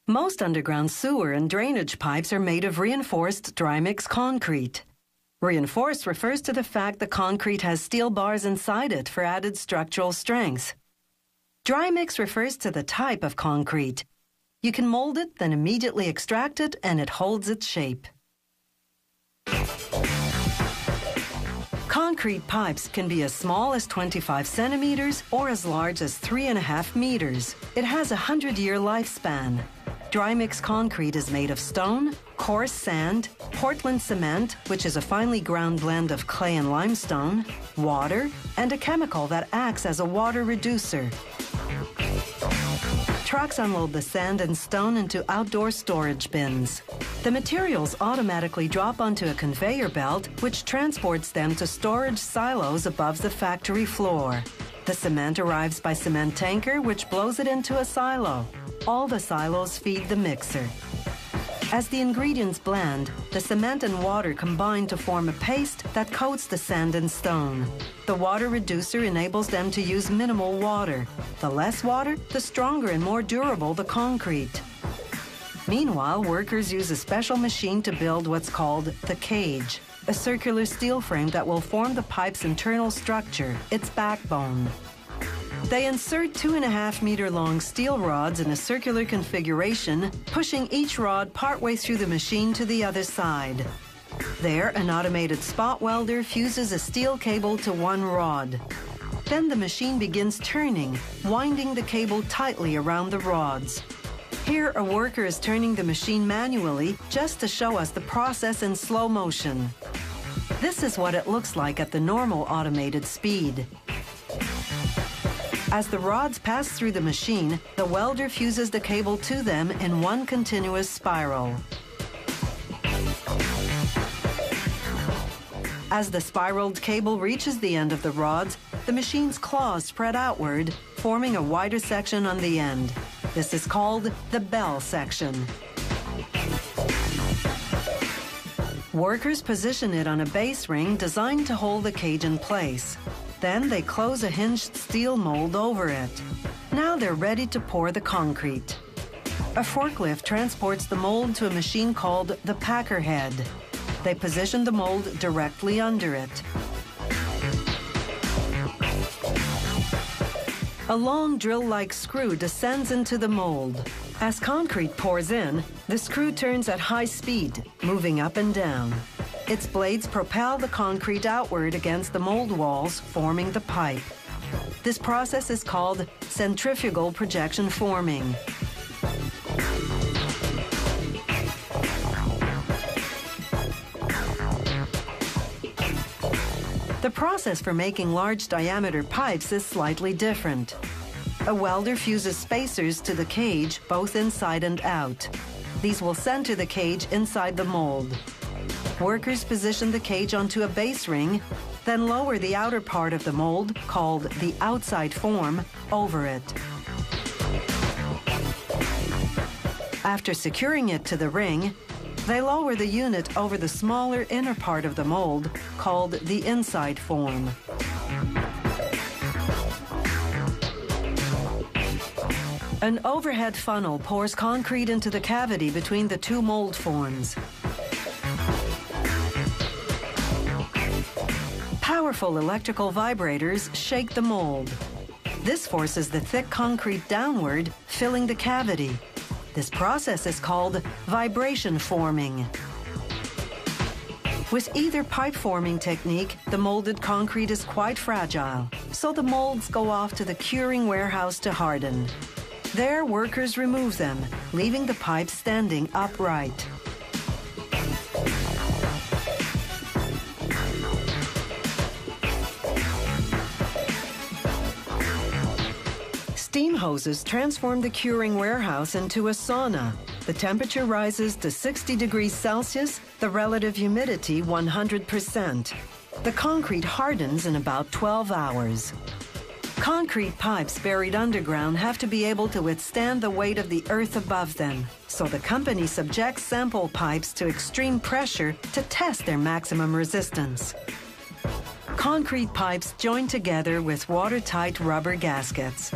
Most underground sewer and drainage pipes are made of reinforced dry mix concrete. Reinforced refers to the fact the concrete has steel bars inside it for added structural strength. Dry mix refers to the type of concrete. You can mold it, then immediately extract it, and it holds its shape. Concrete pipes can be as small as 25 centimeters or as large as 3.5 meters. It has a 100-year lifespan. Dry mix concrete is made of stone, coarse sand, Portland cement, which is a finely ground blend of clay and limestone, water, and a chemical that acts as a water reducer. Trucks unload the sand and stone into outdoor storage bins. The materials automatically drop onto a conveyor belt, which transports them to storage silos above the factory floor. The cement arrives by cement tanker, which blows it into a silo. All the silos feed the mixer. As the ingredients blend, the cement and water combine to form a paste that coats the sand and stone. The water reducer enables them to use minimal water. The less water, the stronger and more durable the concrete. Meanwhile, workers use a special machine to build what's called the cage, a circular steel frame that will form the pipe's internal structure, its backbone. They insert 2.5-meter-long steel rods in a circular configuration, pushing each rod partway through the machine to the other side. There, an automated spot welder fuses a steel cable to one rod. Then the machine begins turning, winding the cable tightly around the rods. Here, a worker is turning the machine manually just to show us the process in slow motion. This is what it looks like at the normal automated speed. As the rods pass through the machine, the welder fuses the cable to them in one continuous spiral. As the spiraled cable reaches the end of the rods, the machine's claws spread outward, forming a wider section on the end. This is called the bell section. Workers position it on a base ring designed to hold the cage in place. Then they close a hinged steel mold over it. Now they're ready to pour the concrete. A forklift transports the mold to a machine called the packer head. They position the mold directly under it. A long drill-like screw descends into the mold. As concrete pours in, the screw turns at high speed, moving up and down. Its blades propel the concrete outward against the mold walls, forming the pipe. This process is called centrifugal projection forming. The process for making large diameter pipes is slightly different. A welder fuses spacers to the cage, both inside and out. These will center the cage inside the mold. Workers position the cage onto a base ring, then lower the outer part of the mold, called the outside form, over it. After securing it to the ring, they lower the unit over the smaller inner part of the mold, called the inside form. An overhead funnel pours concrete into the cavity between the two mold forms. Powerful electrical vibrators shake the mold. This forces the thick concrete downward, filling the cavity. This process is called vibration forming. With either pipe forming technique, the molded concrete is quite fragile, so the molds go off to the curing warehouse to harden. There, workers remove them, leaving the pipe standing upright. Steam hoses transform the curing warehouse into a sauna. The temperature rises to 60 degrees Celsius, the relative humidity 100%. The concrete hardens in about 12 hours. Concrete pipes buried underground have to be able to withstand the weight of the earth above them, so the company subjects sample pipes to extreme pressure to test their maximum resistance. Concrete pipes join together with watertight rubber gaskets.